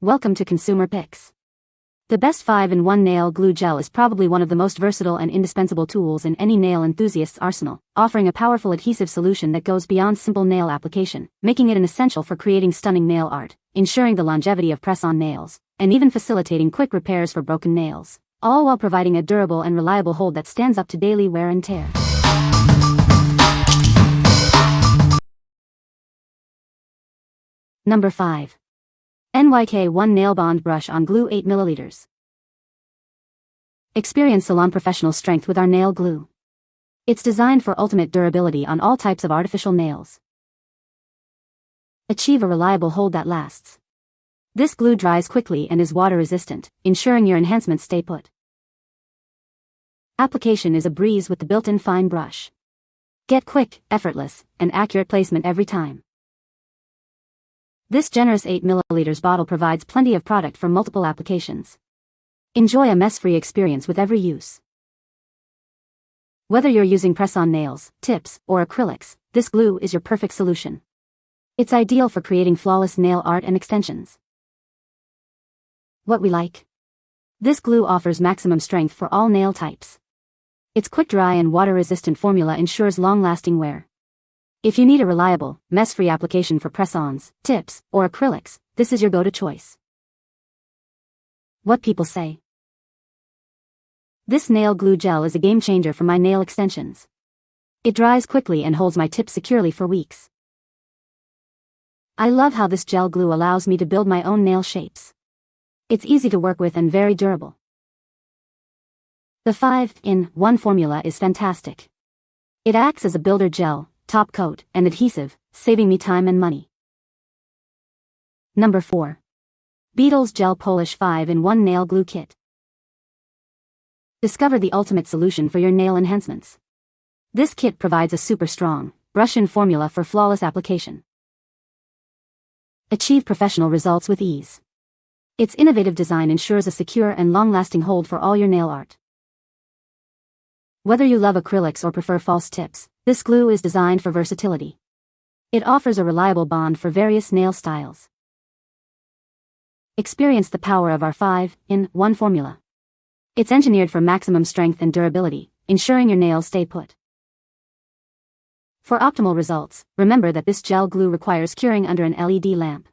Welcome to Consumer Picks. The best 5-in-1 nail glue gel is probably one of the most versatile and indispensable tools in any nail enthusiast's arsenal, offering a powerful adhesive solution that goes beyond simple nail application, making it an essential for creating stunning nail art, ensuring the longevity of press-on nails, and even facilitating quick repairs for broken nails, all while providing a durable and reliable hold that stands up to daily wear and tear. Number 5. NYK1 NailBond Brush on Glue 8 ml. Experience salon professional strength with our nail glue. It's designed for ultimate durability on all types of artificial nails. Achieve a reliable hold that lasts. This glue dries quickly and is water resistant, ensuring your enhancements stay put. Application is a breeze with the built-in fine brush. Get quick, effortless, and accurate placement every time. This generous 8 ml bottle provides plenty of product for multiple applications. Enjoy a mess-free experience with every use. Whether you're using press-on nails, tips, or acrylics, this glue is your perfect solution. It's ideal for creating flawless nail art and extensions. What we like? This glue offers maximum strength for all nail types. Its quick-dry and water-resistant formula ensures long-lasting wear. If you need a reliable, mess-free application for press-ons, tips, or acrylics, this is your go-to choice. What people say. This nail glue gel is a game-changer for my nail extensions. It dries quickly and holds my tips securely for weeks. I love how this gel glue allows me to build my own nail shapes. It's easy to work with and very durable. The 5-in-1 formula is fantastic. It acts as a builder gel, top coat, and adhesive, saving me time and money. Number 4. BEETLES Gel Polish 5-in-1 Nail Glue Kit. Discover the ultimate solution for your nail enhancements. This kit provides a super strong, brush-in formula for flawless application. Achieve professional results with ease. Its innovative design ensures a secure and long-lasting hold for all your nail art. Whether you love acrylics or prefer false tips, this glue is designed for versatility. It offers a reliable bond for various nail styles. Experience the power of our 5-in-1 formula. It's engineered for maximum strength and durability, ensuring your nails stay put. For optimal results, remember that this gel glue requires curing under an LED lamp.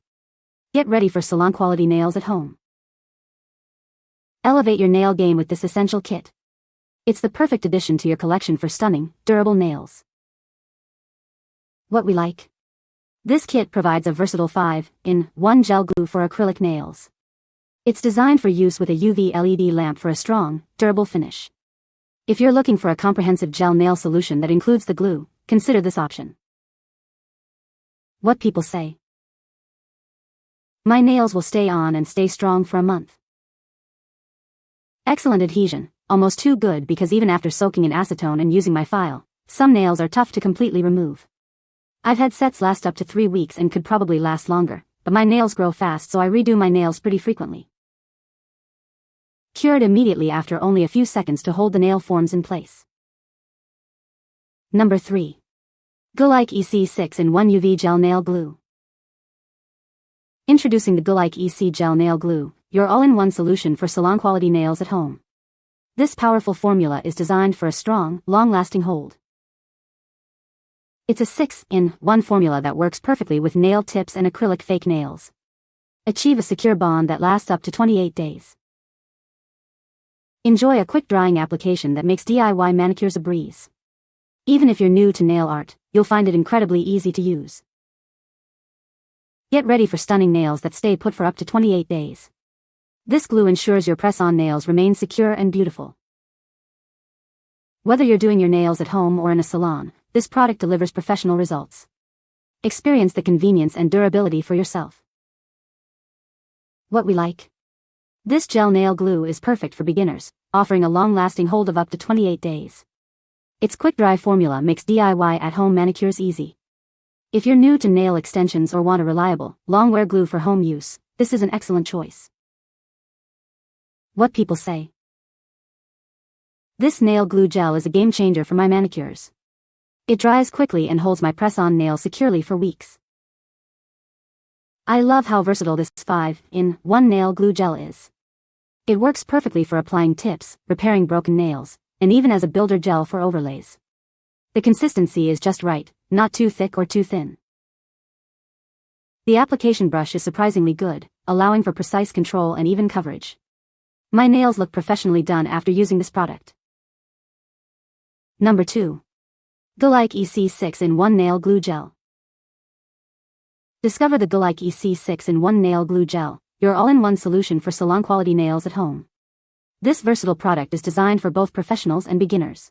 Get ready for salon-quality nails at home. Elevate your nail game with this essential kit. It's the perfect addition to your collection for stunning, durable nails. What we like? This kit provides a versatile 5-in-1 gel glue for acrylic nails. It's designed for use with a UV LED lamp for a strong, durable finish. If you're looking for a comprehensive gel nail solution that includes the glue, consider this option. What people say. My nails will stay on and stay strong for a month. Excellent adhesion. Almost too good because even after soaking in acetone and using my file, some nails are tough to completely remove. I've had sets last up to 3 weeks and could probably last longer, but my nails grow fast so I redo my nails pretty frequently. Cured immediately after only a few seconds to hold the nail forms in place. Number 3. Gelike EC 6-in-1 UV Gel Nail Glue. Introducing the Gelike EC Gel Nail Glue, your all-in-one solution for salon-quality nails at home. This powerful formula is designed for a strong, long-lasting hold. It's a 6-in-1 formula that works perfectly with nail tips and acrylic fake nails. Achieve a secure bond that lasts up to 28 days. Enjoy a quick drying application that makes DIY manicures a breeze. Even if you're new to nail art, you'll find it incredibly easy to use. Get ready for stunning nails that stay put for up to 28 days. This glue ensures your press-on nails remain secure and beautiful. Whether you're doing your nails at home or in a salon, this product delivers professional results. Experience the convenience and durability for yourself. What we like? This gel nail glue is perfect for beginners, offering a long-lasting hold of up to 28 days. Its quick-dry formula makes DIY at-home manicures easy. If you're new to nail extensions or want a reliable, long-wear glue for home use, this is an excellent choice. What people say. This nail glue gel is a game changer for my manicures. It dries quickly and holds my press-on nail securely for weeks. I love how versatile this 5-in-1 nail glue gel is. It works perfectly for applying tips, repairing broken nails, and even as a builder gel for overlays. The consistency is just right, not too thick or too thin. The application brush is surprisingly good, allowing for precise control and even coverage. My nails look professionally done after using this product. Number 2. Gelike EC 6-in-1 Nail Glue Gel. Discover the Gelike EC 6-in-1 Nail Glue Gel, your all-in-one solution for salon-quality nails at home. This versatile product is designed for both professionals and beginners.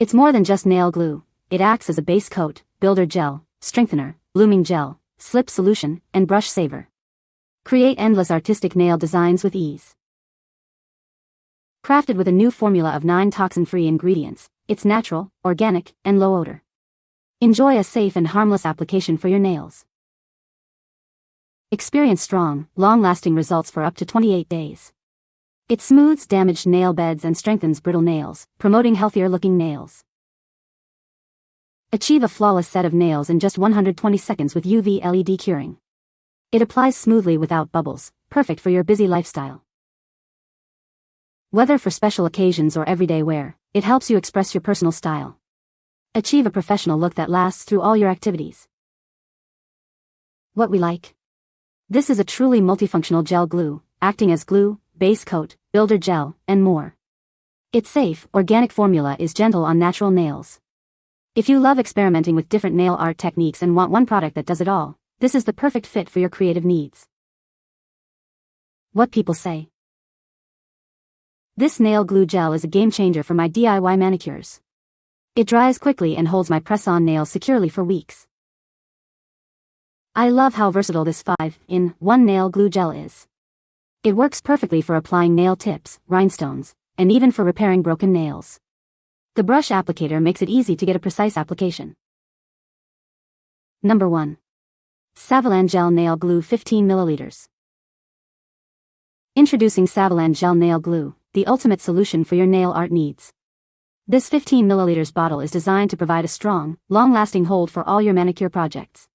It's more than just nail glue. It acts as a base coat, builder gel, strengthener, blooming gel, slip solution, and brush saver. Create endless artistic nail designs with ease. Crafted with a new formula of 9 toxin-free ingredients, it's natural, organic, and low odor. Enjoy a safe and harmless application for your nails. Experience strong, long-lasting results for up to 28 days. It smooths damaged nail beds and strengthens brittle nails, promoting healthier-looking nails. Achieve a flawless set of nails in just 120 seconds with UV LED curing. It applies smoothly without bubbles, perfect for your busy lifestyle. Whether for special occasions or everyday wear, it helps you express your personal style. Achieve a professional look that lasts through all your activities. What we like. This is a truly multifunctional gel glue, acting as glue, base coat, builder gel, and more. Its safe, organic formula is gentle on natural nails. If you love experimenting with different nail art techniques and want one product that does it all, this is the perfect fit for your creative needs. What people say. This nail glue gel is a game changer for my DIY manicures. It dries quickly and holds my press-on nails securely for weeks. I love how versatile this 5-in-1 nail glue gel is. It works perfectly for applying nail tips, rhinestones, and even for repairing broken nails. The brush applicator makes it easy to get a precise application. Number 1. SAVILAND Gel Nail Glue 15 ml. Introducing SAVILAND Gel Nail Glue, the ultimate solution for your nail art needs. This 15 ml bottle is designed to provide a strong, long-lasting hold for all your manicure projects.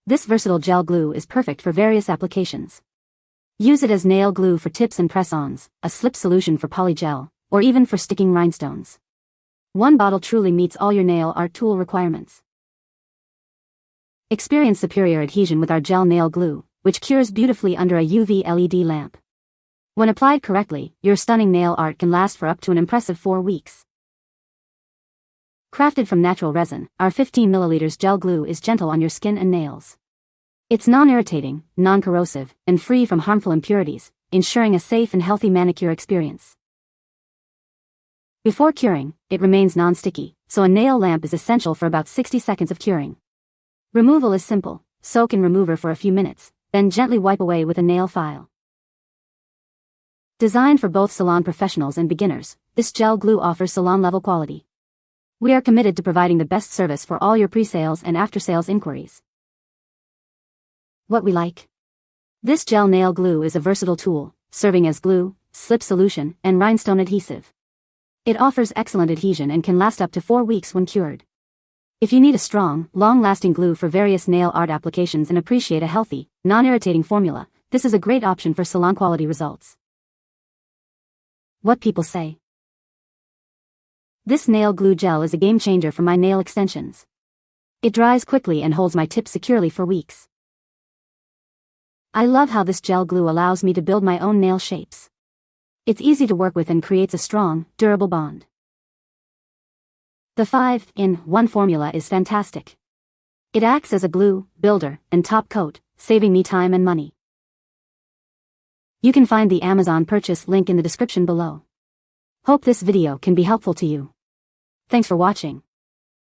This versatile gel glue is perfect for various applications. Use it as nail glue for tips and press-ons, a slip solution for polygel, or even for sticking rhinestones. One bottle truly meets all your nail art tool requirements. Experience superior adhesion with our gel nail glue, which cures beautifully under a UV LED lamp. When applied correctly, your stunning nail art can last for up to an impressive 4 weeks. Crafted from natural resin, our 15 ml gel glue is gentle on your skin and nails. It's non-irritating, non-corrosive, and free from harmful impurities, ensuring a safe and healthy manicure experience. Before curing, it remains non-sticky, so a nail lamp is essential for about 60 seconds of curing. Removal is simple. Soak in remover for a few minutes, then gently wipe away with a nail file. Designed for both salon professionals and beginners, this gel glue offers salon-level quality. We are committed to providing the best service for all your pre-sales and after-sales inquiries. What we like. This gel nail glue is a versatile tool, serving as glue, slip solution, and rhinestone adhesive. It offers excellent adhesion and can last up to 4 weeks when cured. If you need a strong, long-lasting glue for various nail art applications and appreciate a healthy, non-irritating formula, this is a great option for salon-quality results. What people say. This nail glue gel is a game changer for my nail extensions. It dries quickly and holds my tips securely for weeks. I love how this gel glue allows me to build my own nail shapes. It's easy to work with and creates a strong, durable bond. The 5-in-1 formula is fantastic. It acts as a glue, builder, and top coat, saving me time and money. You can find the Amazon purchase link in the description below. Hope this video can be helpful to you. Thanks for watching.